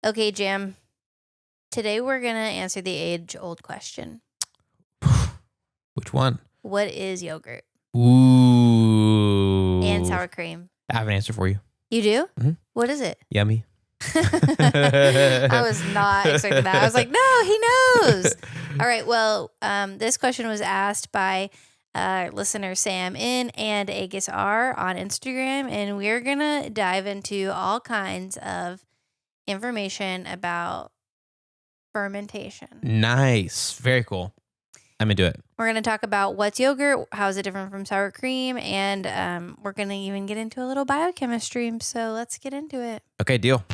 Okay, Jam. Today we're going to answer the age-old question. Which one? What is yogurt? Ooh. And sour cream. I have an answer for you. You do? Mm-hmm. What is it? Yummy. I was not expecting that. I was like, no, he knows. All right. Well, this question was asked by listener Sam N and Agus R on Instagram, and we're going to dive into all kinds of information about fermentation. Nice. Very cool. I'm into it. We're going to talk about what's yogurt, how is it different from sour cream, and we're going to even get into a little biochemistry. So let's get into it. Okay, deal.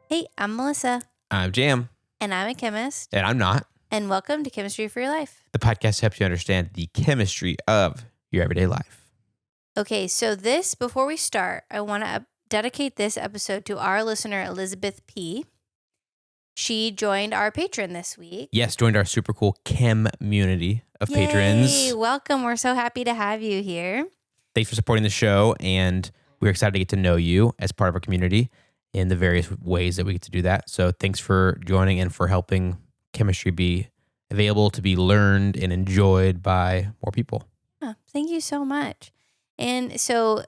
Hey, I'm Melissa. I'm Jam. And I'm a chemist. And I'm not. And welcome to Chemistry for Your Life. The podcast helps you understand the chemistry of your everyday life. Okay, so before we start, I want to dedicate this episode to our listener, Elizabeth P. She joined our Patreon this week. Yes, joined our super cool chem community of patrons. Welcome. We're so happy to have you here. Thanks for supporting the show, and we're excited to get to know you as part of our community in the various ways that we get to do that. So thanks for joining and for helping chemistry be available to be learned and enjoyed by more people. Oh, thank you so much. And so,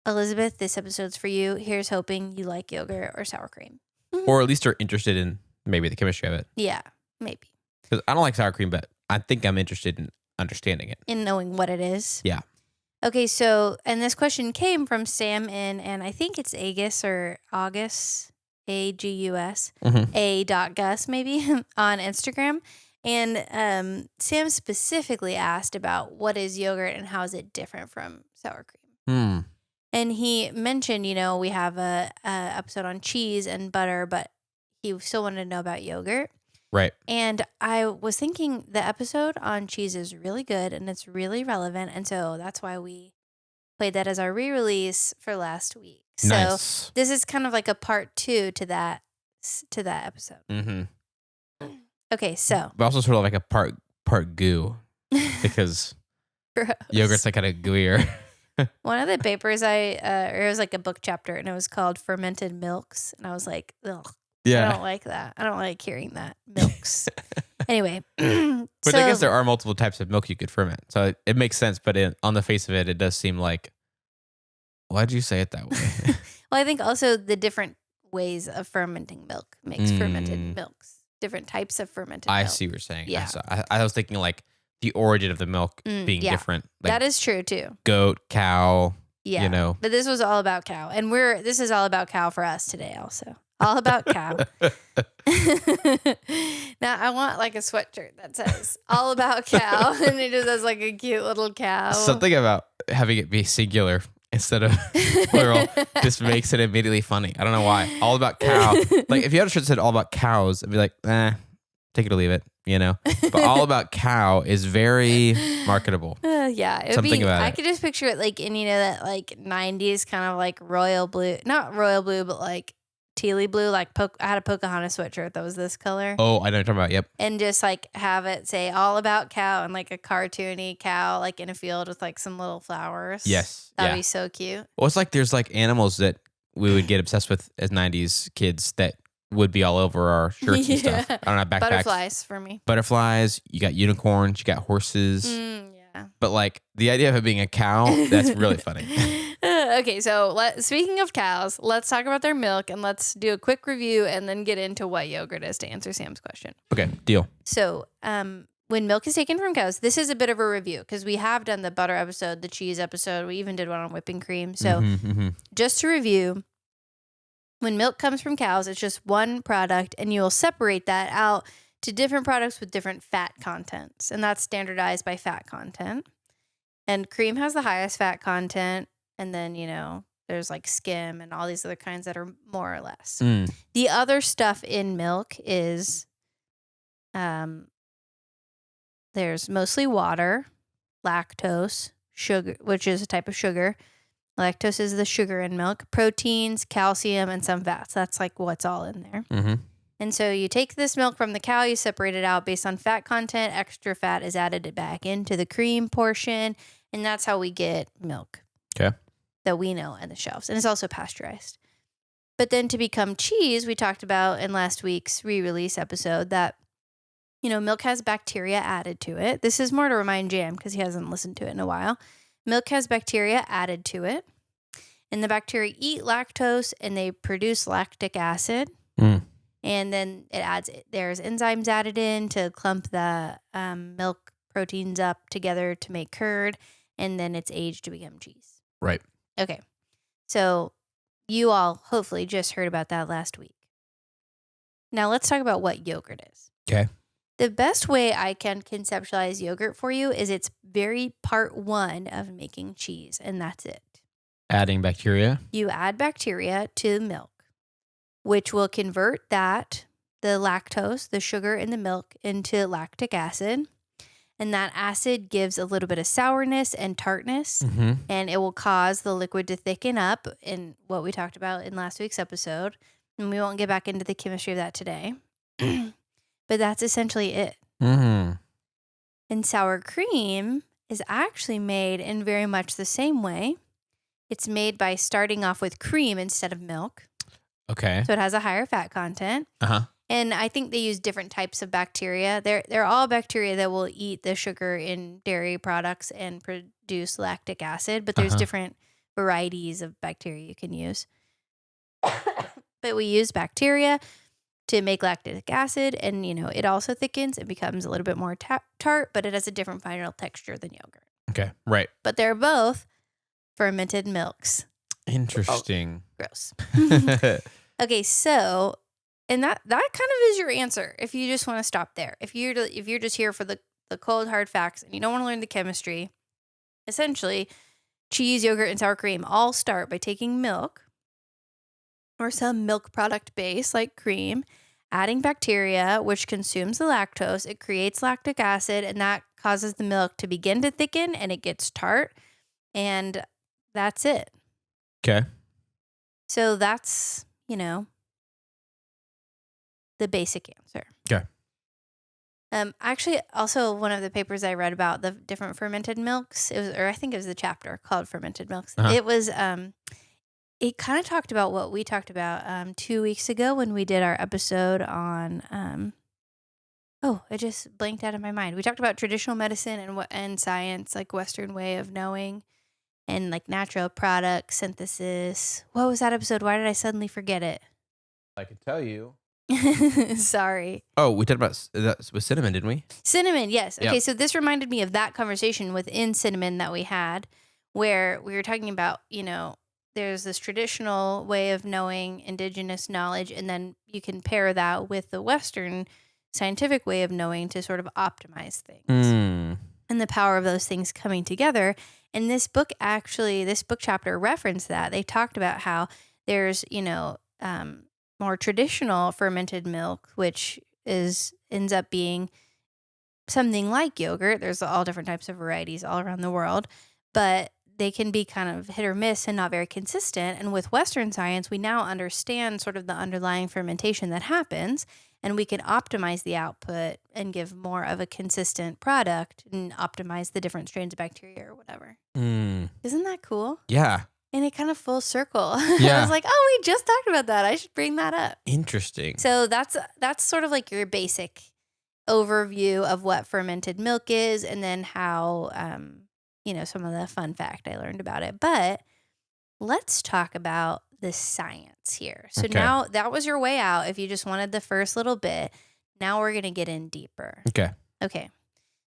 Elizabeth, this episode's for you. Here's hoping you like yogurt or sour cream. Or at least are interested in maybe the chemistry of it. Yeah, maybe. Because I don't like sour cream, but I think I'm interested in understanding it. In knowing what it is. Yeah. Okay, so, and this question came from Sam and I think it's Agus or August, A-G-U-S, A.Gus maybe, on Instagram. And Sam specifically asked about what is yogurt and how is it different from sour cream. And he mentioned, we have a episode on cheese and butter, but he still wanted to know about yogurt. Right. And I was thinking the episode on cheese is really good and it's really relevant. And so that's why we played that as our re-release for last week. Nice. So this is kind of like a part 2 to that episode. Mm-hmm. Okay, so. But also sort of like a part goo because yogurt's like kind of gooier. One of the papers it was like a book chapter and it was called Fermented Milks. And I was like, ugh. Yeah. I don't like that. I don't like hearing that. Milks. Anyway. But I guess there are multiple types of milk you could ferment. So it makes sense. But on the face of it, it does seem like, why'd you say it that way? Well, I think also the different ways of fermenting milk makes fermented milks. Different types of fermented milk. I see what you're saying. Yeah. I was thinking like the origin of the milk being different. Like that is true too. Goat, cow, Yeah. But this was all about cow. And this is all about cow for us today also. All about cow. Now, I want like a sweatshirt that says all about cow. And it just has like a cute little cow. Something about having it be singular instead of plural just makes it immediately funny. I don't know why. All about cow. Like if you had a shirt that said all about cows, I'd be like, take it or leave it, But all about cow is very marketable. Yeah. Something about I it. could just picture it like in, that like 90s kind of like royal blue. Not royal blue, but like tealy blue. Like I had a Pocahontas sweatshirt that was this color. Oh, I know what you're talking about. Yep. And just like have it say all about cow and like a cartoony cow like in a field with like some little flowers. Yes. That'd be so cute. Well, it's like there's like animals that we would get obsessed with as 90s kids that would be all over our shirts and stuff. I don't know, backpacks. Butterflies for me. Butterflies. You got unicorns. You got horses. Yeah. But like the idea of it being a cow, that's really funny. Okay, so speaking of cows, let's talk about their milk and let's do a quick review and then get into what yogurt is to answer Sam's question. Okay, deal. So, when milk is taken from cows, this is a bit of a review because we have done the butter episode, the cheese episode. We even did one on whipping cream. So, just to review, when milk comes from cows, it's just one product and you will separate that out to different products with different fat contents. And that's standardized by fat content. And cream has the highest fat content. And then, there's like skim and all these other kinds that are more or less. The other stuff in milk is there's mostly water, lactose, sugar, which is a type of sugar. Lactose is the sugar in milk, proteins, calcium, and some fats. That's like what's all in there. And so you take this milk from the cow, you separate it out based on fat content. Extra fat is added back into the cream portion. And that's how we get milk. Okay. That we know on the shelves. And it's also pasteurized. But then to become cheese, we talked about in last week's re-release episode that, milk has bacteria added to it. This is more to remind Jam because he hasn't listened to it in a while. Milk has bacteria added to it. And the bacteria eat lactose and they produce lactic acid. And then there's enzymes added in to clump the milk proteins up together to make curd. And then it's aged to become cheese. Right. Okay. So you all hopefully just heard about that last week. Now let's talk about what yogurt is. Okay. The best way I can conceptualize yogurt for you is it's very part one of making cheese, and that's it. Adding bacteria? You add bacteria to milk, which will convert the lactose, the sugar in the milk, into lactic acid. And that acid gives a little bit of sourness and tartness, and it will cause the liquid to thicken up in what we talked about in last week's episode. And we won't get back into the chemistry of that today. But that's essentially it. And sour cream is actually made in very much the same way. It's made by starting off with cream instead of milk. Okay. So it has a higher fat content. And I think they use different types of bacteria. They're all bacteria that will eat the sugar in dairy products and produce lactic acid, but there's different varieties of bacteria you can use. But we use bacteria to make lactic acid, and it also thickens. It becomes a little bit more tart, but it has a different final texture than yogurt. Okay, right. But they're both fermented milks. Interesting. Oh, gross. Okay, so... And that kind of is your answer if you just want to stop there. If you're just here for the cold, hard facts and you don't want to learn the chemistry, essentially, cheese, yogurt, and sour cream all start by taking milk or some milk product base like cream, adding bacteria, which consumes the lactose. It creates lactic acid, and that causes the milk to begin to thicken, and it gets tart. And that's it. Okay. So that's, the basic answer. Okay. Actually, also one of the papers I read about the different fermented milks, I think it was the chapter called fermented milks. It was, it kind of talked about what we talked about 2 weeks ago when we did our episode on, it just blanked out of my mind. We talked about traditional medicine and science, like Western way of knowing, and like natural product synthesis. What was that episode? Why did I suddenly forget it? I can tell you. Sorry. Oh, we talked about that with cinnamon, didn't we? Cinnamon, yes. Okay, Yep. So this reminded me of that conversation within cinnamon that we had where we were talking about, there's this traditional way of knowing indigenous knowledge, and then you can pair that with the Western scientific way of knowing to sort of optimize things. And the power of those things coming together. And this book chapter referenced that. They talked about how there's, more traditional fermented milk, which ends up being something like yogurt. There's all different types of varieties all around the world, but they can be kind of hit or miss and not very consistent. And with Western science, we now understand sort of the underlying fermentation that happens, and we can optimize the output and give more of a consistent product and optimize the different strains of bacteria or whatever. Isn't that cool? Yeah. And it kind of full circle. Yeah. I was like, oh, we just talked about that. I should bring that up. Interesting. So that's sort of like your basic overview of what fermented milk is, and then how, some of the fun fact I learned about it. But let's talk about the science here. So now that was your way out. If you just wanted the first little bit, now we're going to get in deeper. Okay.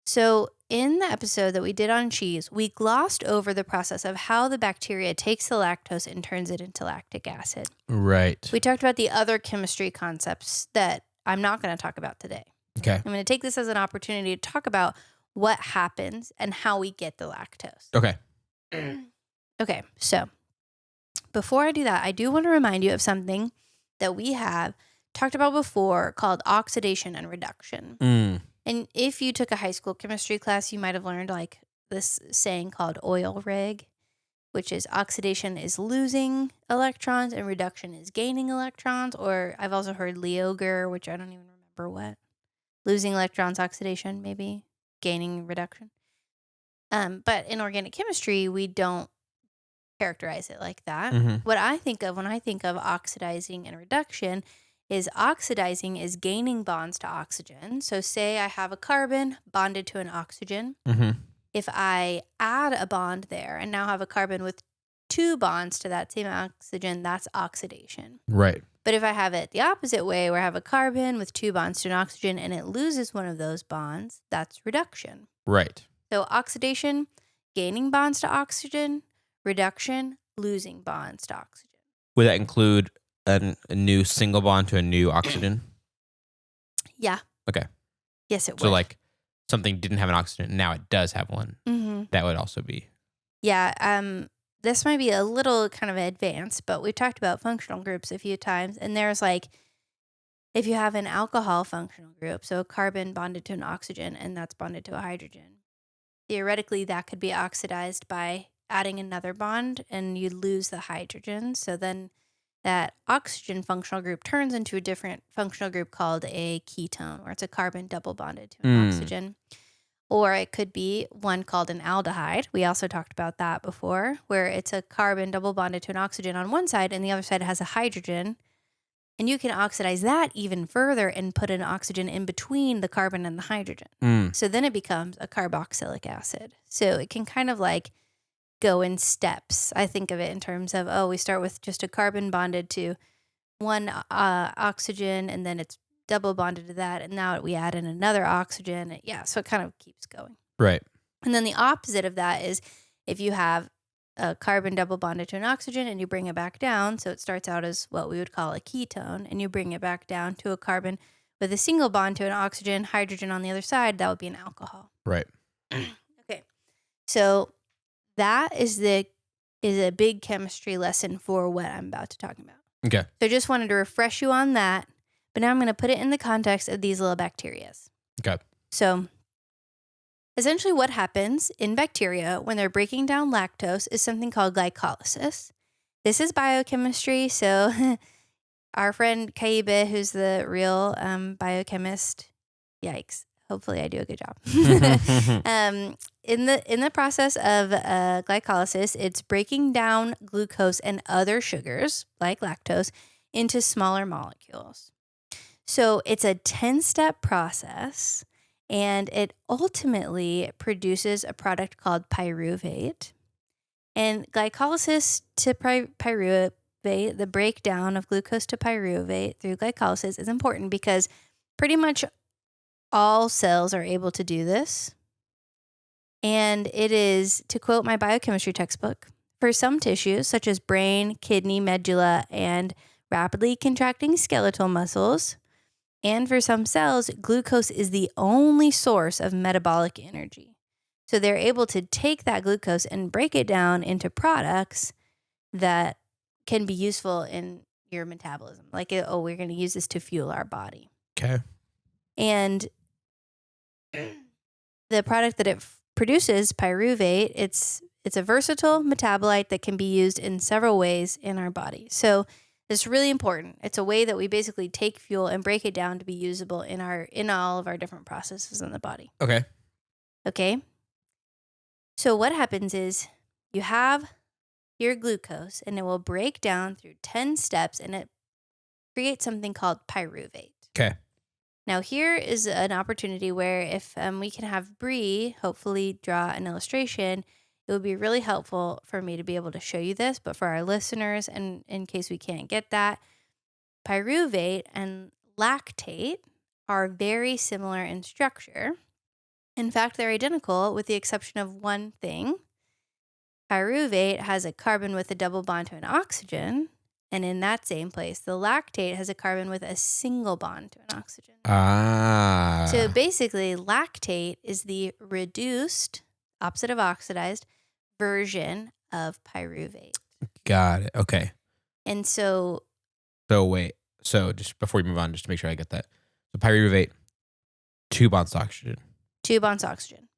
So in the episode that we did on cheese, we glossed over the process of how the bacteria takes the lactose and turns it into lactic acid. Right. We talked about the other chemistry concepts that I'm not going to talk about today. Okay. I'm going to take this as an opportunity to talk about what happens and how we get the lactose. Okay. Okay, so before I do that, I do want to remind you of something that we have talked about before called oxidation and reduction. And if you took a high school chemistry class, you might have learned like this saying called oil rig, which is oxidation is losing electrons and reduction is gaining electrons. Or I've also heard Leoger, which I don't even remember what. Losing electrons, oxidation, maybe. Gaining, reduction. But in organic chemistry, we don't characterize it like that. What I think of when I think of oxidizing and reduction is oxidizing is gaining bonds to oxygen. So say I have a carbon bonded to an oxygen. If I add a bond there and now have a carbon with 2 bonds to that same oxygen, that's oxidation. Right. But if I have it the opposite way, where I have a carbon with 2 bonds to an oxygen and it loses one of those bonds, that's reduction. Right. So oxidation, gaining bonds to oxygen, reduction, losing bonds to oxygen. Would that include a new single bond to a new oxygen? Yeah. Okay. Yes, it would. So like something didn't have an oxygen, now it does have one. That would also be. Yeah. This might be a little kind of advanced, but we've talked about functional groups a few times. And there's like, if you have an alcohol functional group, so a carbon bonded to an oxygen and that's bonded to a hydrogen, theoretically that could be oxidized by adding another bond and you lose the hydrogen. So then that oxygen functional group turns into a different functional group called a ketone, where it's a carbon double bonded to an oxygen. Or it could be one called an aldehyde. We also talked about that before, where it's a carbon double bonded to an oxygen on one side and the other side has a hydrogen. And you can oxidize that even further and put an oxygen in between the carbon and the hydrogen. So then it becomes a carboxylic acid. So it can kind of like go in steps. I think of it in terms of, we start with just a carbon bonded to one oxygen and then it's double bonded to that. And now we add in another oxygen. Yeah, so it kind of keeps going. Right. And then the opposite of that is if you have a carbon double bonded to an oxygen and you bring it back down. So it starts out as what we would call a ketone and you bring it back down to a carbon with a single bond to an oxygen, hydrogen on the other side. That would be an alcohol. Right. Okay. So that is a big chemistry lesson for what I'm about to talk about. Okay. So I just wanted to refresh you on that. But now I'm going to put it in the context of these little bacteria. Okay. So essentially what happens in bacteria when they're breaking down lactose is something called glycolysis. This is biochemistry. So our friend Kaibe, who's the real biochemist, yikes. Hopefully I do a good job. In the process of glycolysis, it's breaking down glucose and other sugars like lactose into smaller molecules. So it's a 10-step process, and it ultimately produces a product called pyruvate. And glycolysis to pyruvate, the breakdown of glucose to pyruvate through glycolysis is important because pretty much all cells are able to do this. And it is, to quote my biochemistry textbook, for some tissues such as brain, kidney, medulla, and rapidly contracting skeletal muscles, and for some cells, glucose is the only source of metabolic energy. So they're able to take that glucose and break it down into products that can be useful in your metabolism. Like, we're going to use this to fuel our body. Okay. And the product that it produces, pyruvate, it's a versatile metabolite that can be used in several ways in our body. So it's really important. It's a way that we basically take fuel and break it down to be usable in all of our different processes in the body. Okay. Okay. So what happens is you have your glucose and it will break down through 10 steps and it creates something called pyruvate. Okay. Now here is an opportunity where if we can have Bri hopefully draw an illustration, it would be really helpful for me to be able to show you this, but for our listeners, and in case we can't get that, pyruvate and lactate are very similar in structure. In fact, they're identical with the exception of one thing. Pyruvate has a carbon with a double bond to an oxygen, and in that same place, the lactate has a carbon with a single bond to an oxygen. So basically, lactate is the reduced, opposite of oxidized, version of pyruvate. Got it. Okay. And so wait. So just before we move on, just to make sure I get that. So pyruvate, 2 bonds to oxygen. 2 bonds to oxygen.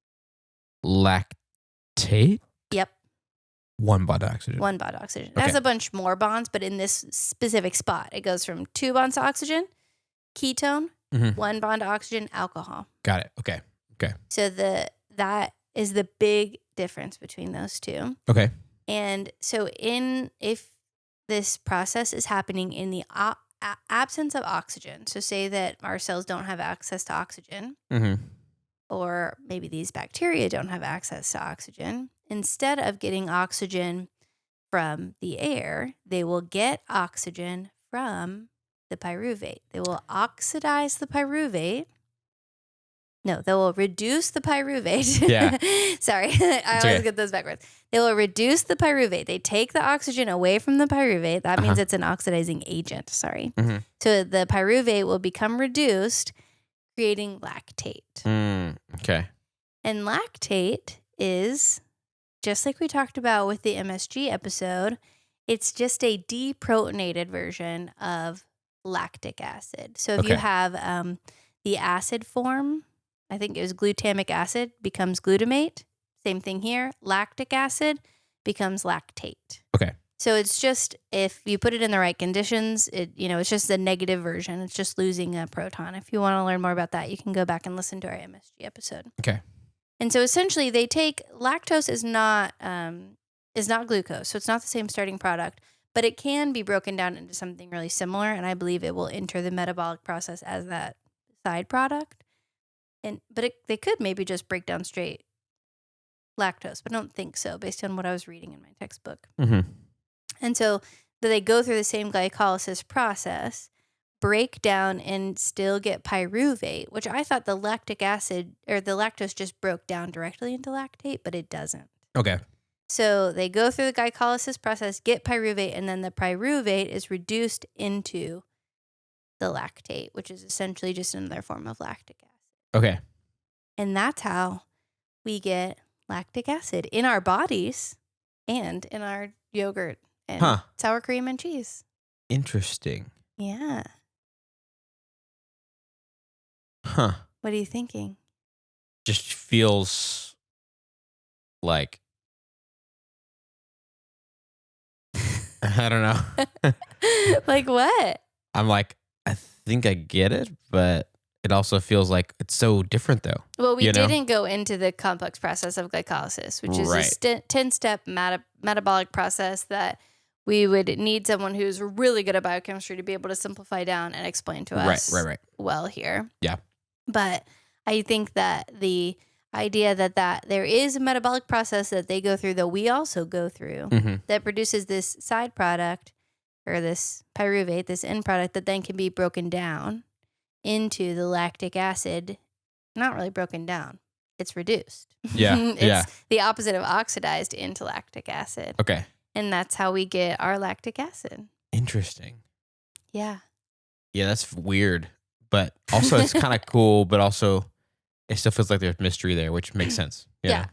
Lactate? Yep. One bond oxygen. One bond oxygen. It Okay. has a bunch more bonds, but in this specific spot, it goes from 2 bonds to oxygen, ketone, 1 bond to oxygen, alcohol. Got it. Okay. So that is the big difference between those two. Okay. And so if this process is happening in the absence of oxygen, so say that our cells don't have access to oxygen, or maybe these bacteria don't have access to oxygen, instead of getting oxygen from the air, they will get oxygen from the pyruvate. They will oxidize the pyruvate. No, they will reduce the pyruvate. Yeah. Sorry, I always get those backwards. They will reduce the pyruvate. They take the oxygen away from the pyruvate. That means it's an oxidizing agent. Sorry. So the pyruvate will become reduced, creating lactate. Okay. And lactate is, just like we talked about with the MSG episode, it's just a deprotonated version of lactic acid. So if you have the acid form, I think it was glutamic acid becomes glutamate. Same thing here. Lactic acid becomes lactate. Okay. So it's just, if you put it in the right conditions, it's just a negative version. It's just losing a proton. If you want to learn more about that, you can go back and listen to our MSG episode. Okay. And so essentially they take, lactose is not glucose. So it's not the same starting product, but it can be broken down into something really similar. And I believe it will enter the metabolic process as that side product. But they could maybe just break down straight lactose, but I don't think so based on what I was reading in my textbook. And so they go through the same glycolysis process, break down and still get pyruvate, which I thought the lactic acid or the lactose just broke down directly into lactate, but it doesn't. Okay. So they go through the glycolysis process, get pyruvate, and then the pyruvate is reduced into the lactate, which is essentially just another form of lactic acid. Okay. And that's how we get lactic acid in our bodies and in our yogurt and sour cream and cheese. Interesting. Yeah. Huh. What are you thinking? Just feels like, I don't know. Like what? I'm like, I think I get it, but it also feels like it's so different though. Well, we didn't go into the complex process of glycolysis, which is a 10-step metabolic process that we would need someone who's really good at biochemistry to be able to simplify down and explain to us well here. Yeah. But I think that the idea that there is a metabolic process that they go through, that we also go through, that produces this side product or this pyruvate, this end product that then can be broken down into the lactic acid. Not really broken down. It's reduced. Yeah. It's the opposite of oxidized into lactic acid. Okay. And that's how we get our lactic acid. Interesting. Yeah. Yeah, that's weird. But also it's kind of cool, but also it still feels like there's mystery there, which makes sense. Yeah.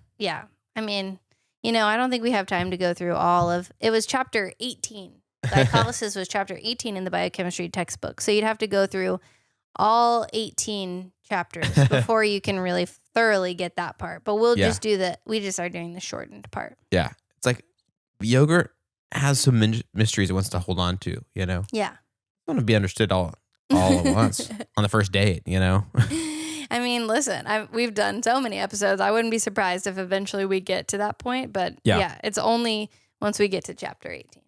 I mean, I don't think we have time to go through all of it. Was chapter 18. Glycolysis was chapter 18 in the biochemistry textbook. So you'd have to go through all 18 chapters before you can really thoroughly get that part. But we'll just do that. We just are doing the shortened part. Yeah. It's like yogurt has some mysteries it wants to hold on to, Yeah. I want to be understood all at once on the first date, I mean, listen, we've done so many episodes. I wouldn't be surprised if eventually we get to that point. But it's only once we get to chapter 18.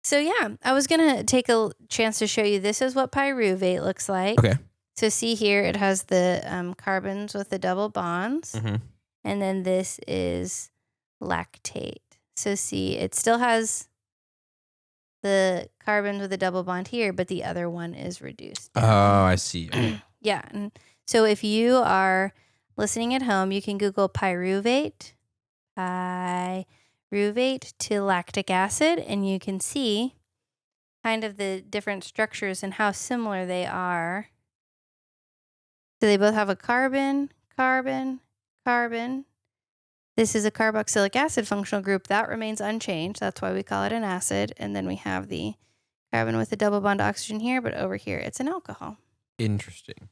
So I was going to take a chance to show you, this is what pyruvate looks like. Okay. So see here, it has the carbons with the double bonds. And then this is lactate. So see, it still has the carbon with a double bond here, but the other one is reduced. Oh, I see. Yeah. And so if you are listening at home, you can Google pyruvate to lactic acid, and you can see kind of the different structures and how similar they are. So they both have a carbon, carbon, carbon. This is a carboxylic acid functional group that remains unchanged. That's why we call it an acid. And then we have the carbon with a double bond oxygen here, but over here it's an alcohol. Interesting.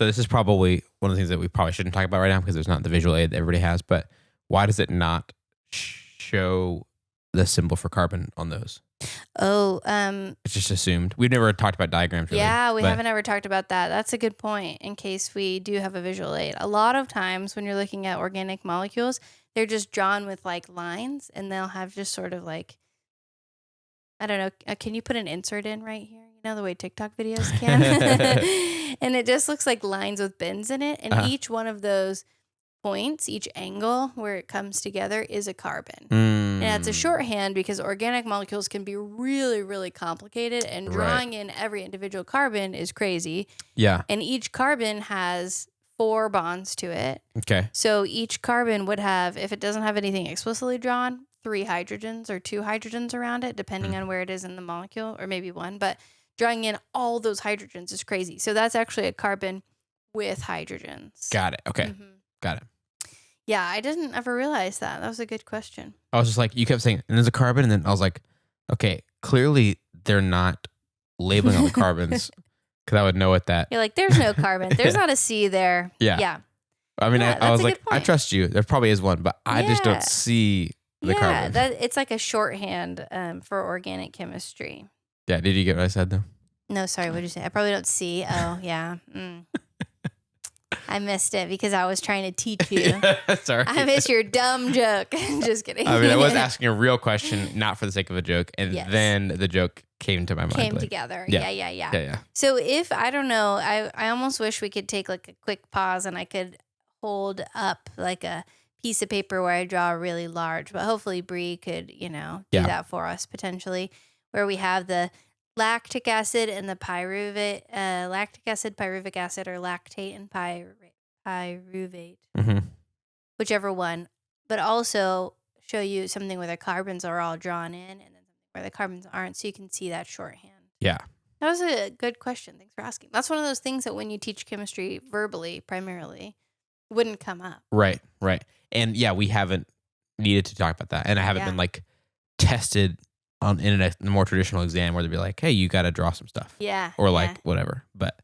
So this is probably one of the things that we probably shouldn't talk about right now because there's not the visual aid that everybody has. But why does it not show the symbol for carbon on those? Oh, it's just assumed. We've never talked about diagrams really. Yeah, we haven't ever talked about that. That's a good point in case we do have a visual aid. A lot of times when you're looking at organic molecules, they're just drawn with like lines, and they'll have just sort of like, I don't know, can you put an insert in right here? You know, the way TikTok videos can? And it just looks like lines with bends in it. And each one of those points, each angle where it comes together is a carbon. And it's a shorthand because organic molecules can be really, really complicated, and drawing in every individual carbon is crazy. Yeah. And each carbon has 4 bonds to it. Okay. So each carbon would have, if it doesn't have anything explicitly drawn, 3 hydrogens or 2 hydrogens around it, depending on where it is in the molecule, or maybe 1. But drawing in all those hydrogens is crazy. So that's actually a carbon with hydrogens. Got it. Okay. Got it. Yeah, I didn't ever realize that. That was a good question. I was just like, you kept saying, and there's a carbon, and then I was like, okay, clearly they're not labeling all the carbons, because I would know what that. You're like, there's no carbon. There's not a C there. Yeah. Yeah. I mean, I was like, I trust you. There probably is one, but I just don't see the carbon. Yeah, it's like a shorthand for organic chemistry. Yeah. Did you get what I said though? No, sorry. What did you say? I probably don't see. Oh, yeah. I missed it because I was trying to teach you. Sorry. I missed your dumb joke. Just kidding. I mean, I was asking a real question, not for the sake of a joke. And then the joke came to my mind. Came together. Yeah. So if, I don't know, I almost wish we could take like a quick pause and I could hold up like a piece of paper where I draw really large, but hopefully Bri could, do that for us potentially, where we have the lactic acid and the pyruvate, lactic acid, pyruvic acid, or lactate and pyruvate, whichever one, but also show you something where the carbons are all drawn in and then something where the carbons aren't, so you can see that shorthand. Yeah. That was a good question. Thanks for asking. That's one of those things that when you teach chemistry verbally, primarily, wouldn't come up. Right. And yeah, we haven't needed to talk about that. And I haven't been like tested in a more traditional exam where they'd be like, hey, you got to draw some stuff. Yeah. Or like whatever. But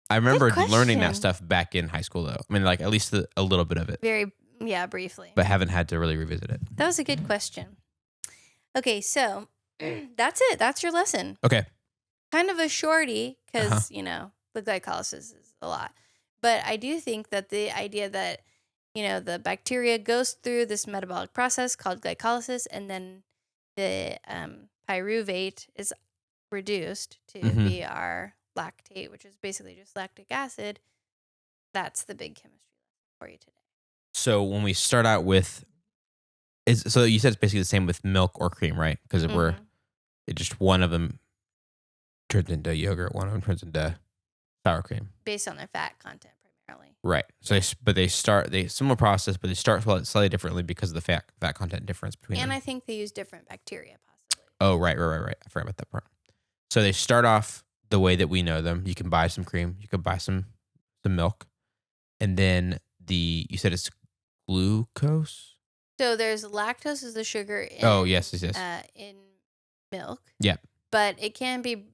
I remember learning that stuff back in high school though. I mean, like at least a little bit of it. Briefly. But haven't had to really revisit it. That was a good question. Okay, so that's it. That's your lesson. Okay. Kind of a shorty because, the glycolysis is a lot. But I do think that the idea that, the bacteria goes through this metabolic process called glycolysis, and then the pyruvate is reduced to be our lactate, which is basically just lactic acid. That's the big chemistry for you today. So when we start out with, so you said it's basically the same with milk or cream, right? Because it just one of them turns into yogurt, one of them turns into sour cream. Based on their fat content primarily. Right. So similar process, but they start slightly differently because of the fat content difference between them. And I think they use different bacteria possibly. Oh, right. I forgot about that part. So they start off the way that we know them. You can buy some cream. You can buy some milk. And then you said it's glucose? So there's lactose is the sugar in, in milk. Yeah. But it can be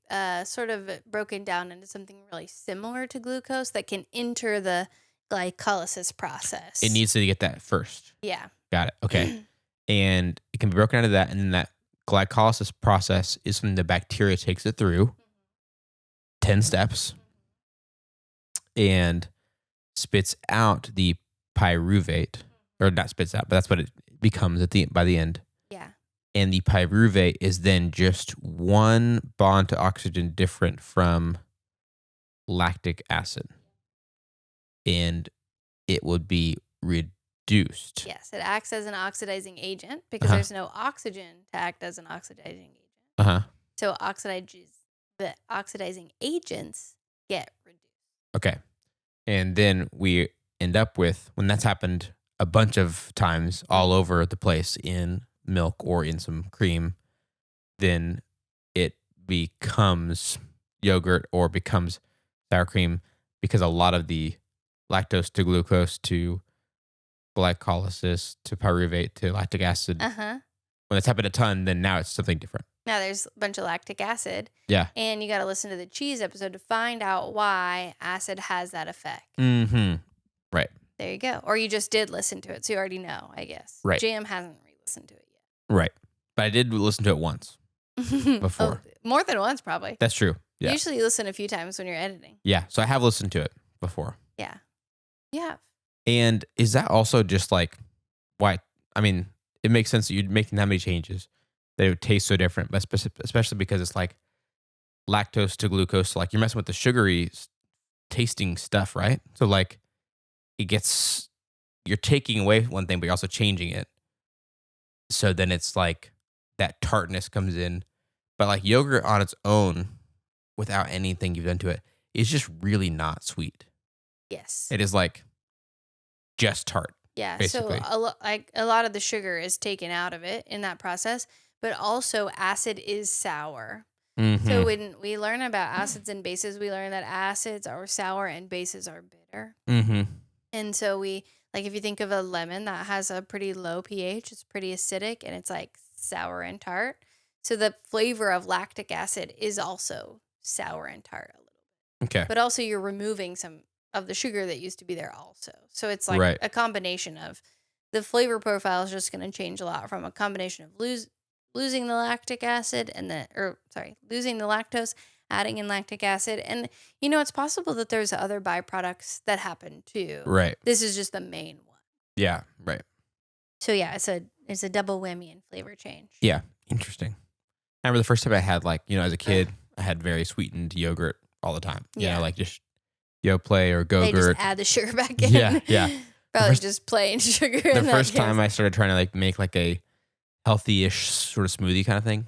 sort of broken down into something really similar to glucose that can enter the glycolysis process. It needs to get that first. Yeah. Got it. Okay. And it can be broken out of that. And then that glycolysis process is when the bacteria takes it through 10 steps and spits out the pyruvate, or not spits out, but that's what it becomes by the end. Yeah. And the pyruvate is then just one bond to oxygen different from lactic acid. And it would be reduced. Yes, it acts as an oxidizing agent because there's no oxygen to act as an oxidizing agent. So the oxidizing agents get reduced. Okay. And then we end up with, when that's happened a bunch of times all over the place in milk or in some cream, then it becomes yogurt or becomes sour cream, because a lot of the lactose to glucose to glycolysis to pyruvate to lactic acid, when it's happened a ton, then now it's something different. Now there's a bunch of lactic acid. Yeah. And you got to listen to the cheese episode to find out why acid has that effect. Right. There you go. Or you just did listen to it, so you already know, I guess. Right. Jam hasn't re-listened to it Right. But I did listen to it once yet. before. More than once, probably. That's true. Yeah. Usually you listen a few times when you're editing. Yeah. So I have listened to it before. Yeah. You have. And is that also just like why? I mean, it makes sense that you'd making that many changes. They would taste so different, but especially because it's like lactose to glucose. So like you're messing with the sugary tasting stuff, right? So like you're taking away one thing, but you're also changing it. So then it's like that tartness comes in. But like yogurt on its own, without anything you've done to it, is just really not sweet. Yes. It is like just tart. Yeah. Basically. So a lot of the sugar is taken out of it in that process, but also acid is sour. Mm-hmm. So when we learn about acids and bases, we learn that acids are sour and bases are bitter. Mm-hmm. And so if you think of a lemon that has a pretty low pH, it's pretty acidic and it's like sour and tart. So the flavor of lactic acid is also sour and tart a little bit. Okay. But also you're removing some of the sugar that used to be there also. So it's like Right. a combination of the flavor profile is just going to change a lot from a combination of losing the lactic acid losing the lactose, adding in lactic acid. And, it's possible that there's other byproducts that happen too. Right. This is just the main one. Yeah. Right. So yeah, it's a double whammy in flavor change. Yeah. Interesting. I remember the first time I had as a kid, I had very sweetened yogurt all the time. Yeah. Like just Yoplait or Go-Gurt. They just add the sugar back in. Yeah. Yeah. Probably just plain sugar. The first time I started trying to make like a healthy-ish sort of smoothie kind of thing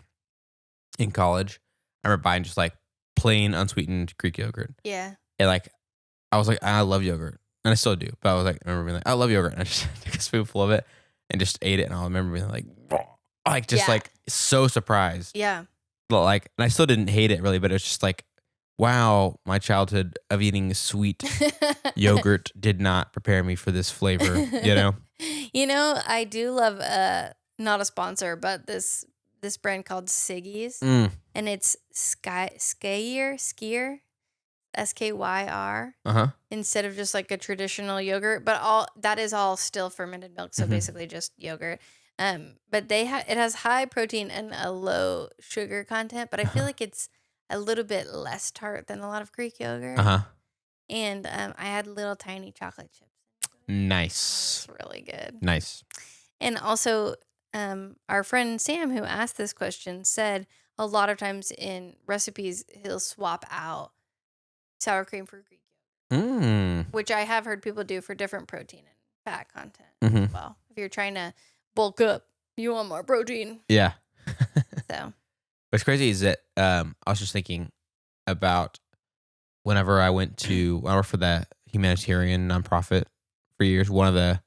in college, I remember buying just like plain unsweetened Greek yogurt. Yeah. And I was like, I love yogurt. And I still do. But I remember being like, I love yogurt. And I just took a spoonful of it and just ate it. And I remember being like so surprised. Yeah. And I still didn't hate it really, but it was just like, wow, my childhood of eating sweet yogurt did not prepare me for this flavor, I do love, not a sponsor, but this brand called Siggy's. And it's Skyr, SKYR, instead of just like a traditional yogurt, but that is all still fermented milk. So basically just yogurt. But it has high protein and a low sugar content, but I feel like it's a little bit less tart than a lot of Greek yogurt. And I had little tiny chocolate chips. Nice. It's really good. Nice. And also, our friend Sam, who asked this question, said a lot of times in recipes, he'll swap out sour cream for Greek yogurt, which I have heard people do for different protein and fat content as well. If you're trying to bulk up, you want more protein. Yeah. So. What's crazy is that I was just thinking about whenever I worked for the humanitarian nonprofit for years, one of the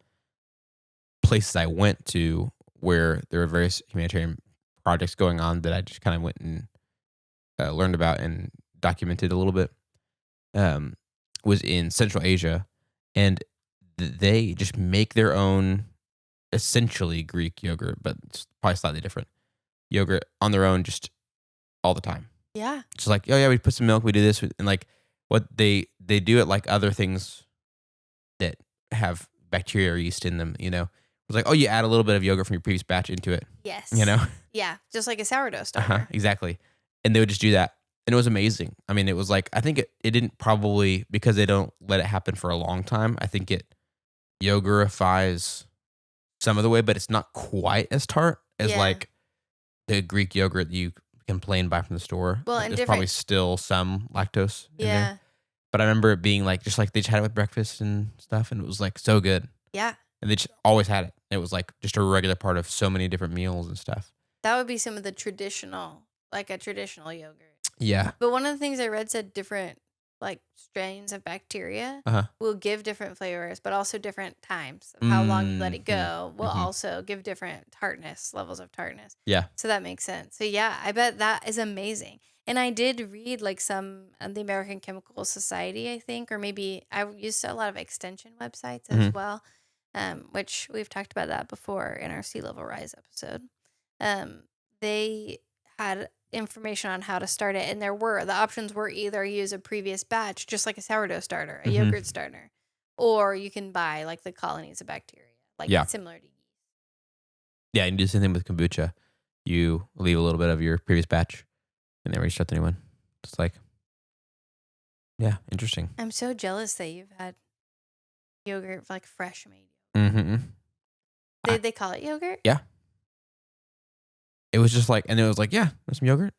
places I went to where there were various humanitarian projects going on that I just kind of went and learned about and documented a little bit, was in Central Asia. And they just make their own essentially Greek yogurt, but it's probably slightly different yogurt on their own just all the time. Yeah. Just like, oh yeah, we put some milk, we do this. And like what they do it like other things that have bacteria or yeast in them, It's like, oh, you add a little bit of yogurt from your previous batch into it. Yes. Yeah. Just like a sourdough starter. Exactly. And they would just do that. And it was amazing. I mean, it was like, I think it didn't probably, because they don't let it happen for a long time, I think it yogurifies some of the way, but it's not quite as tart as like the Greek yogurt that you can plain buy from the store. Well, and there's probably still some lactose in there. But I remember it being like, just like they just had it with breakfast and stuff, and it was like so good. Yeah. And they just always had it. It was like just a regular part of so many different meals and stuff. That would be some of the traditional, like a traditional yogurt. Yeah. But one of the things I read said different like strains of bacteria will give different flavors, but also different times of how long you let it go will also give different levels of tartness. Yeah. So that makes sense. So yeah, I bet that is amazing. And I did read like some the American Chemical Society, I think, or maybe I used a lot of extension websites as well, which we've talked about that before in our Sea Level Rise episode. They had information on how to start it, and the options were either use a previous batch, just like a sourdough starter, a yogurt starter, or you can buy like the colonies of bacteria, like similar to yeast. Yeah, and do the same thing with kombucha. You leave a little bit of your previous batch and then restart the new one. It's like, yeah, interesting. I'm so jealous that you've had yogurt like fresh made. Mm-hmm. Did they call it yogurt? Yeah. It was just like, and it was like, yeah, there's some yogurt.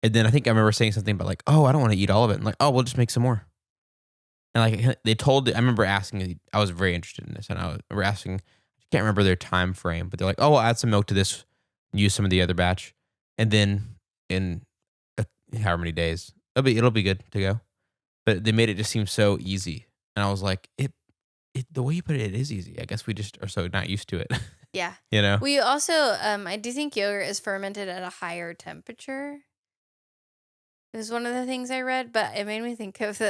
And then I think I remember saying something about like, oh, I don't want to eat all of it. And like, oh, we'll just make some more. And like they told, I remember asking, I was very interested in this, and I remember asking, I can't remember their time frame, but they're like, oh, we'll add some milk to this, use some of the other batch, and then in however many days, it'll be good to go. But they made it just seem so easy, and I was like, the way you put it is easy. I guess we just are so not used to it. Yeah. You know? We also, I do think yogurt is fermented at a higher temperature. It was one of the things I read, but it made me think of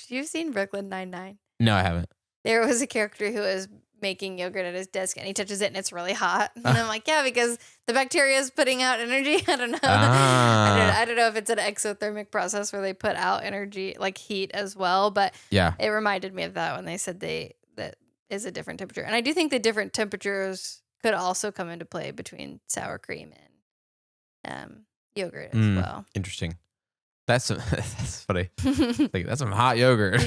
you've seen Brooklyn Nine-Nine? No, I haven't. There was a character who was making yogurt at his desk, and he touches it and it's really hot. And I'm like, yeah, because the bacteria is putting out energy. I don't know. I don't know if it's an exothermic process where they put out energy, like heat as well. But yeah, it reminded me of that when they said that is a different temperature. And I do think the different temperatures could also come into play between sour cream and yogurt as well. Interesting. That's funny. Like, that's some hot yogurt.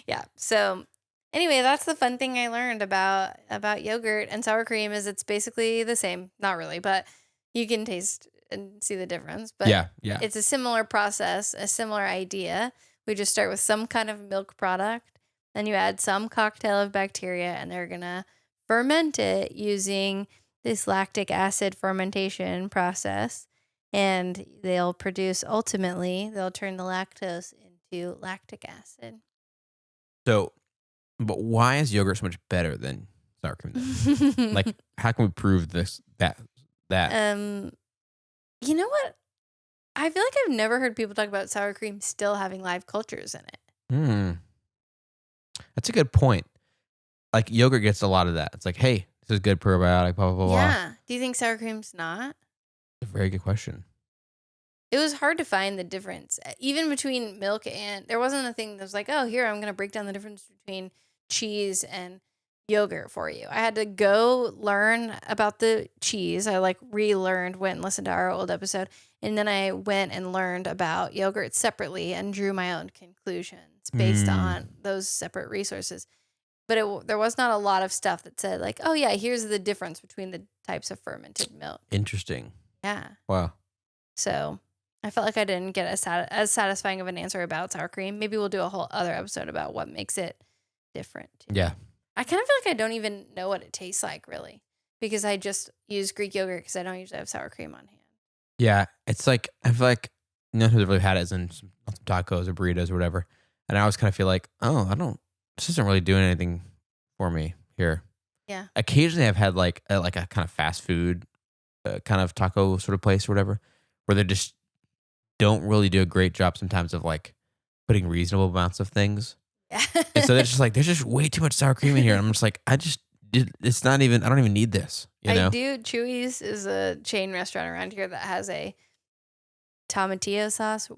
Yeah. So anyway, that's the fun thing I learned about yogurt and sour cream is it's basically the same. Not really, but you can taste and see the difference. But yeah. It's a similar process, a similar idea. We just start with some kind of milk product, then you add some cocktail of bacteria, and they're gonna ferment it using this lactic acid fermentation process. And they'll turn the lactose into lactic acid. So, but why is yogurt so much better than sour cream then? Like, how can we prove that? You know what? I feel like I've never heard people talk about sour cream still having live cultures in it. That's a good point. Like, yogurt gets a lot of that. It's like, hey, this is good probiotic, blah, blah, blah, blah. Yeah. Do you think sour cream's not? A very good question. It was hard to find the difference, even between milk and there wasn't a thing that was like, oh, here, I'm going to break down the difference between cheese and yogurt for you. I had to go learn about the cheese. I went and listened to our old episode. And then I went and learned about yogurt separately and drew my own conclusions based on those separate resources. But there was not a lot of stuff that said like, oh yeah, here's the difference between the types of fermented milk. Interesting. Yeah. Wow. So I felt like I didn't get as satisfying of an answer about sour cream. Maybe we'll do a whole other episode about what makes it different. Yeah. I kind of feel like I don't even know what it tastes like, really, because I just use Greek yogurt because I don't usually have sour cream on hand. Yeah. It's like, I feel like no one who's really had it is in some tacos or burritos or whatever. And I always kind of feel like, this isn't really doing anything for me here. Yeah. Occasionally I've had like a kind of fast food kind of taco sort of place or whatever, where they just don't really do a great job sometimes of like putting reasonable amounts of things. Yeah. And so they're just like, there's just way too much sour cream in here. And I'm just like, it's not even, I don't even need this. You know? I do. Chewy's is a chain restaurant around here that has a tomatillo sauce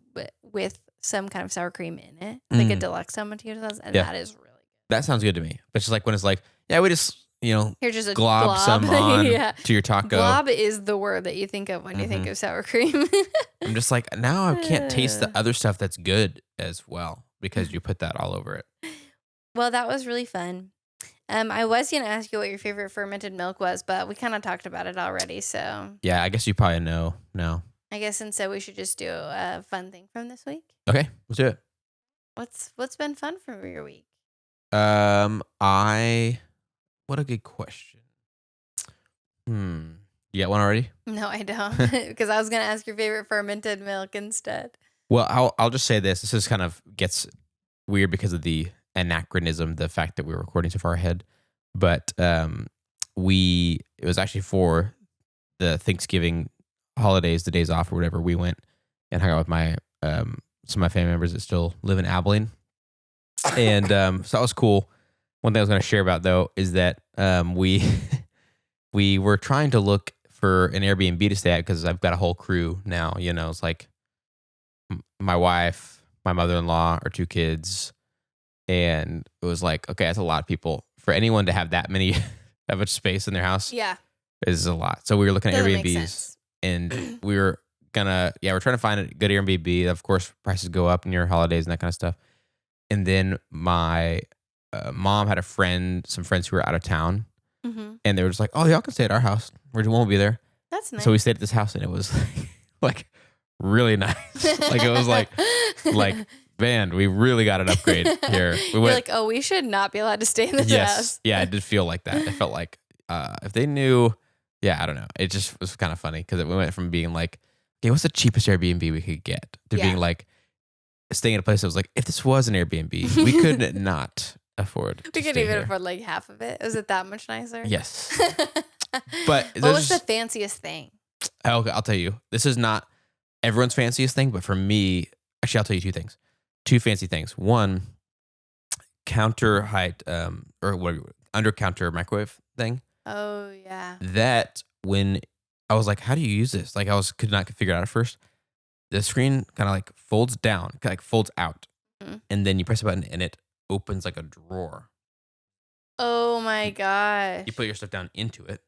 with some kind of sour cream in it, like a deluxe tomatillo sauce. And that is really good. That sounds good to me. But just like when it's like, yeah, we just, here's just a glob some on to your taco. Glob is the word that you think of when you think of sour cream. I'm just like, now I can't taste the other stuff that's good as well because you put that all over it. Well, that was really fun. I was going to ask you what your favorite fermented milk was, but we kind of talked about it already. So yeah, I guess you probably know now. I guess instead we should just do a fun thing from this week. Okay, let's do it. What's been fun from your week? What a good question. You got one already? No, I don't, because I was going to ask your favorite fermented milk instead. Well, I'll just say this. This is kind of gets weird because of the anachronism, the fact that we're recording so far ahead. But it was actually for the Thanksgiving holidays, the days off or whatever. We went and hung out with my some of my family members that still live in Abilene, and so that was cool. One thing I was going to share about though is that we were trying to look for an Airbnb to stay at because I've got a whole crew now. It's like my wife, my mother-in-law, our two kids, And it was like, okay, that's a lot of people. For anyone to have that much space in their house is a lot. So we were looking at Airbnbs and we're trying to find a good Airbnb. Of course, prices go up near holidays and that kind of stuff. And then my mom had some friends who were out of town. Mm-hmm. And they were just like, oh, y'all can stay at our house. We won't be there. That's nice. So we stayed at this house and it was like really nice. Like it was like, man, we really got an upgrade here. You're like, oh, we should not be allowed to stay in this house. Yeah, it did feel like that. It felt like if they knew, I don't know. It just was kind of funny because we went from being like, okay, what's the cheapest Airbnb we could get to being like staying at a place that was like, if this was an Airbnb, we could not afford. We couldn't even afford like half of it. Was it that much nicer? Yes. But what was the fanciest thing? Okay, I'll tell you. This is not everyone's fanciest thing, but for me, actually, I'll tell you two fancy things. One, counter height, under counter microwave thing. Oh yeah. That when I was like, how do you use this? Like could not figure it out at first. The screen kind of like folds down, like folds out, and then you press a button and it opens like a drawer. Oh my gosh. You put your stuff down into it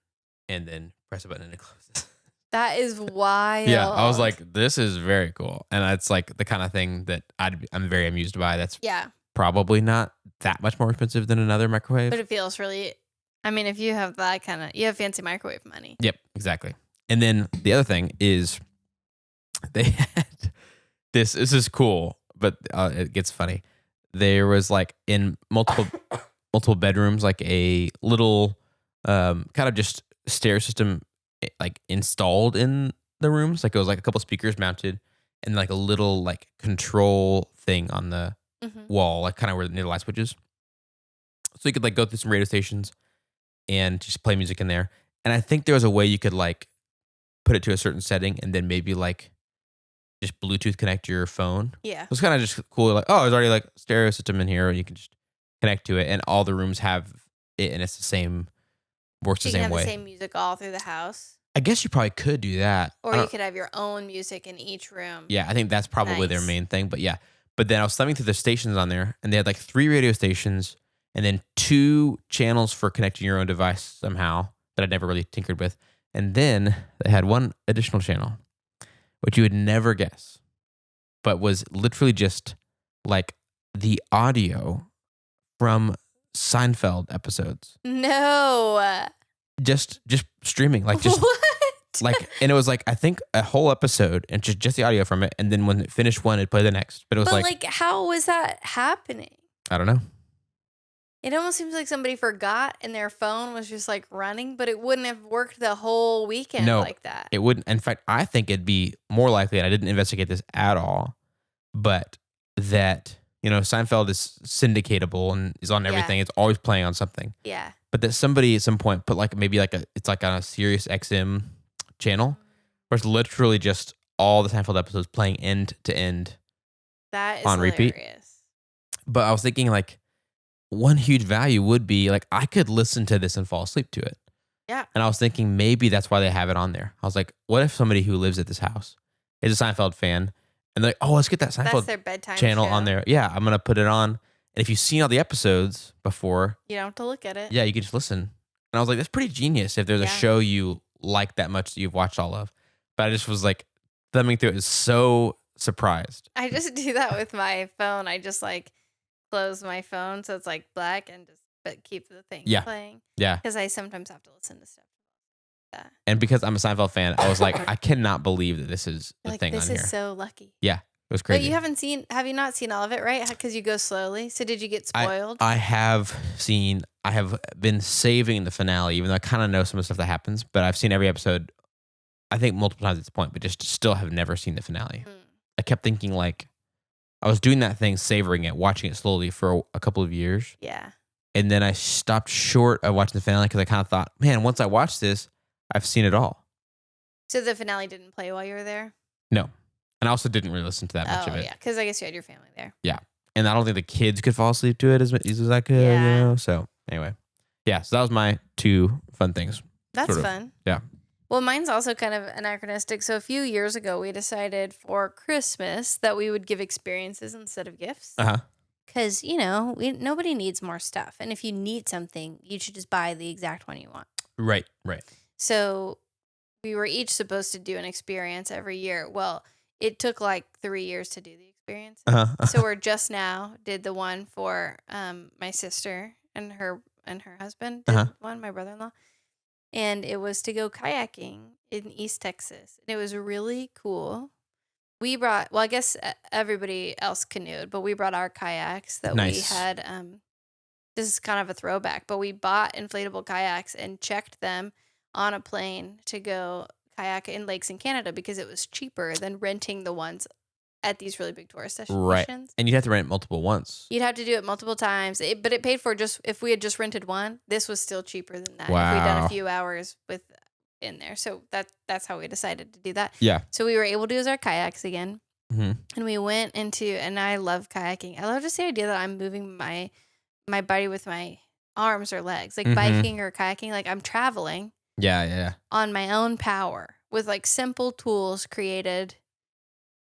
and then press a button and it closes. That is wild. Yeah, I was like, this is very cool. And it's like the kind of thing that I'm very amused by. That's probably not that much more expensive than another microwave. But it feels really, I mean, if you have that you have fancy microwave money. Yep, exactly. And then the other thing is they had this is cool, but it gets funny. There was like in multiple bedrooms, like a little kind of just stair system like installed in the rooms. Like it was like a couple speakers mounted and like a little like control thing on the wall, like kind of where near the light switches. So you could like go through some radio stations and just play music in there. And I think there was a way you could like put it to a certain setting and then maybe like just Bluetooth connect to your phone. Yeah. It was kind of just cool. Like, oh, there's already like stereo system in here and you can just connect to it and all the rooms have it and it's the same, works the same way. You can have the same music all through the house. I guess you probably could do that. Or you could have your own music in each room. Yeah, I think that's probably their main thing. But yeah. But then I was thumbing through the stations on there and they had like 3 radio stations and then 2 channels for connecting your own device somehow that I'd never really tinkered with. And then they had 1 additional channel, which you would never guess, but was literally just like the audio from Seinfeld episodes. No. Just streaming, like just what? Like, and it was like I think a whole episode and just the audio from it, and then when it finished one, it'd play the next. But it was like how was that happening? I don't know. It almost seems like somebody forgot and their phone was just like running, but it wouldn't have worked the whole weekend like that. It wouldn't. In fact, I think it'd be more likely, and I didn't investigate this at all, but that, Seinfeld is syndicatable and is on everything. It's always playing on something. Yeah. But that somebody at some point put like maybe like it's like on a Sirius XM channel where it's literally just all the Seinfeld episodes playing end to end. That is on repeat. Hilarious. But I was thinking like one huge value would be like I could listen to this and fall asleep to it. Yeah. And I was thinking maybe that's why they have it on there. I was like, what if somebody who lives at this house is a Seinfeld fan and they're like, oh, let's get that Seinfeld that's their bedtime channel show on there. Yeah, I'm going to put it on. And if you've seen all the episodes before, you don't have to look at it. Yeah, you can just listen. And I was like, that's pretty genius if there's a show you like that much that you've watched all of. But I just was like, thumbing through it was so surprised. I just do that with my phone. I just like close my phone so it's like black and just keep the thing playing. Yeah. Because I sometimes have to listen to stuff. And because I'm a Seinfeld fan, I was like, I cannot believe that this is the thing on here. This is so lucky. Yeah, it was crazy. But have you not seen all of it, right? Because you go slowly. So did you get spoiled? I have been saving the finale, even though I kind of know some of the stuff that happens, but I've seen every episode, I think multiple times at this point, but just still have never seen the finale. I kept thinking like, I was doing that thing, savoring it, watching it slowly for a couple of years. Yeah. And then I stopped short of watching the finale because I kind of thought, man, once I watch this, I've seen it all. So the finale didn't play while you were there? No. And I also didn't really listen to that much of it. Oh, yeah. Because I guess you had your family there. Yeah. And I don't think the kids could fall asleep to it as easy as I could. Yeah. So anyway. Yeah. So that was my 2 fun things. That's fun. Yeah. Well, mine's also kind of anachronistic. So a few years ago, we decided for Christmas that we would give experiences instead of gifts. Uh-huh. Because, nobody needs more stuff. And if you need something, you should just buy the exact one you want. Right. So we were each supposed to do an experience every year. Well, it took like 3 years to do the experience. Uh-huh. So we're just now did the one for my sister and her husband did one, my brother-in-law. And it was to go kayaking in East Texas. And it was really cool. We brought, I guess everybody else canoed, but we brought our kayaks that we had. This is kind of a throwback, but we bought inflatable kayaks and checked them on a plane to go kayak in lakes in Canada because it was cheaper than renting the ones at these really big tourist destinations. Right. And you'd have to rent multiple once. You'd have to do it multiple times, but it paid for if we had just rented one, this was still cheaper than that. Wow. If we'd done a few hours in there. So that's how we decided to do that. Yeah. So we were able to use our kayaks again. Mm-hmm. And we went and I love kayaking. I love just the idea that I'm moving my body with my arms or legs, like biking or kayaking. Like I'm traveling. Yeah. On my own power with like simple tools created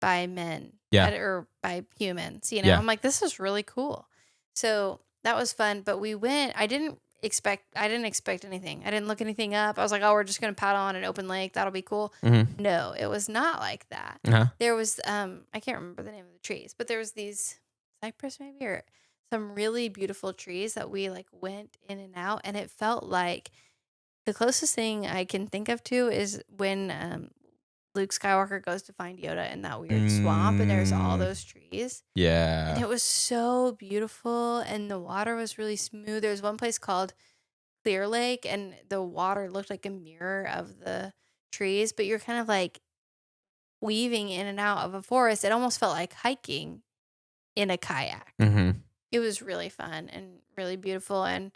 by men. Yeah. Or by humans, Yeah. I'm like, this is really cool. So that was fun. But we went, I didn't expect anything. I didn't look anything up. I was like, oh, we're just going to paddle on an open lake. That'll be cool. Mm-hmm. No, it was not like that. Uh-huh. There was, I can't remember the name of the trees, but there was these cypress maybe, or some really beautiful trees that we like went in and out. And it felt like the closest thing I can think of to is when Luke Skywalker goes to find Yoda in that weird swamp and there's all those trees. Yeah. And it was so beautiful and the water was really smooth. There was one place called Clear Lake and the water looked like a mirror of the trees, but you're kind of like weaving in and out of a forest. It almost felt like hiking in a kayak. Mm-hmm. It was really fun and really beautiful. And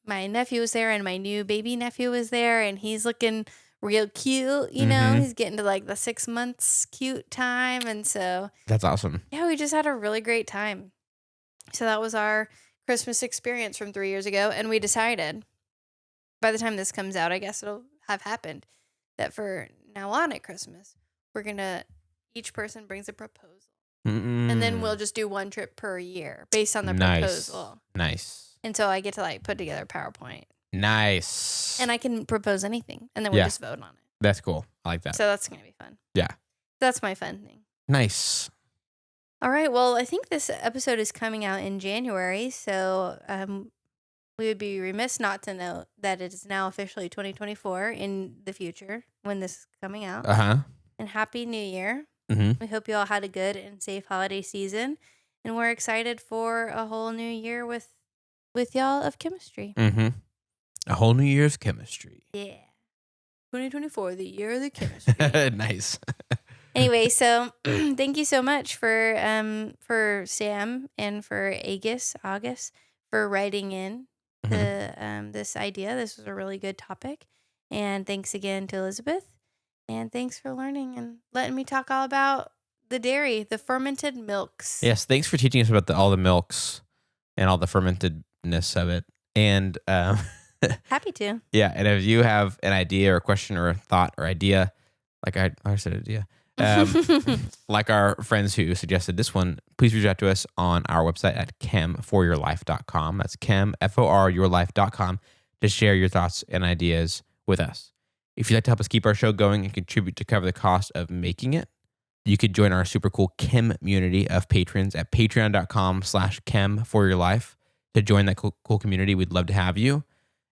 my nephew was there and my new baby nephew was there and he's looking real cute, he's getting to like the 6 months cute time. And so that's awesome. Yeah, we just had a really great time. So that was our Christmas experience from 3 years ago. And we decided by the time this comes out, I guess it'll have happened, that for now on at Christmas, we're going to, each person brings a proposal. And then we'll just do one trip per year based on the proposal. Nice. And so I get to like put together a PowerPoint. Nice. And I can propose anything. And then we just vote on it. That's cool. I like that. So that's going to be fun. Yeah. That's my fun thing. Nice. All right. Well, I think this episode is coming out in January. So we would be remiss not to note that it is now officially 2024 in the future when this is coming out. Uh-huh. And Happy New Year. Mm-hmm. We hope you all had a good and safe holiday season. And we're excited for a whole new year with y'all of chemistry. Mm-hmm. A whole new year's chemistry. Yeah. 2024, the year of the chemistry. Nice. Anyway, so thank you so much for Sam and for August for writing in this idea. This was a really good topic. And thanks again to Elizabeth. And thanks for learning and letting me talk all about the dairy, the fermented milks. Yes, thanks for teaching us about all the milks and all the fermentedness of it. And happy to. Yeah, and if you have an idea or a question or a thought or idea, like I said idea, like our friends who suggested this one, please reach out to us on our website at chem4yourlife.com. That's chem, FORyourlife.com, to share your thoughts and ideas with us. If you'd like to help us keep our show going and contribute to cover the cost of making it, you could join our super cool Chem community of patrons at patreon.com/chem4yourlife. To join that cool community, we'd love to have you.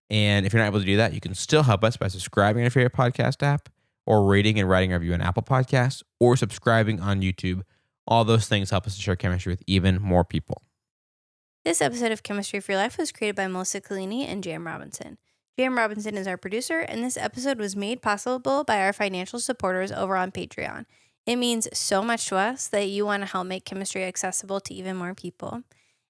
And if you're not able to do that, you can still help us by subscribing on your favorite podcast app, or rating and writing a review on Apple Podcasts, or subscribing on YouTube. All those things help us to share chemistry with even more people. This episode of Chemistry for Your Life was created by Melissa Collini and Jam Robinson. Jam Robinson is our producer, and this episode was made possible by our financial supporters over on Patreon. It means so much to us that you want to help make chemistry accessible to even more people.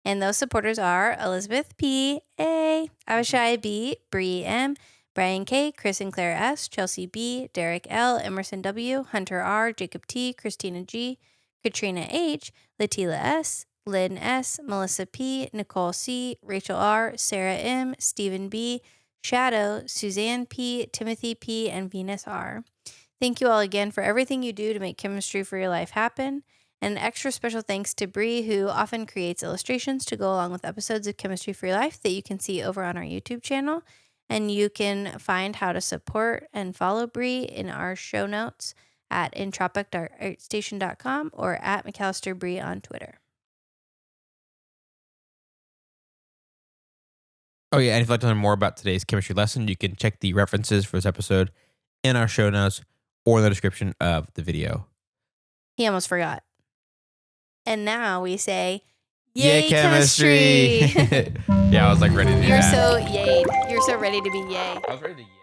And those supporters are Elizabeth P. A., Avishai B., Bri M., Brian K., Chris and Claire S., Chelsea B., Derek L., Emerson W., Hunter R., Jacob T., Kristina G., Katrina H., Letila S., Lyn S., Melissa P., Nicole C., Rachel R., Sarah M., Stephen B., Shadow, Suzanne P., Timothy P., and Venus R. Thank you all again for everything you do to make chemistry for your life happen. And extra special thanks to Bri, who often creates illustrations to go along with episodes of Chemistry for Your Life that you can see over on our YouTube channel. And you can find how to support and follow Bri in our show notes at entropic.artstation.com or at McAllisterBri on Twitter. Oh, yeah. And if you'd like to learn more about today's chemistry lesson, you can check the references for this episode in our show notes or in the description of the video. He almost forgot. And now we say, Yay, chemistry! Yeah, I was like ready to do You're that. so yay. You're so ready to be yay. I was ready to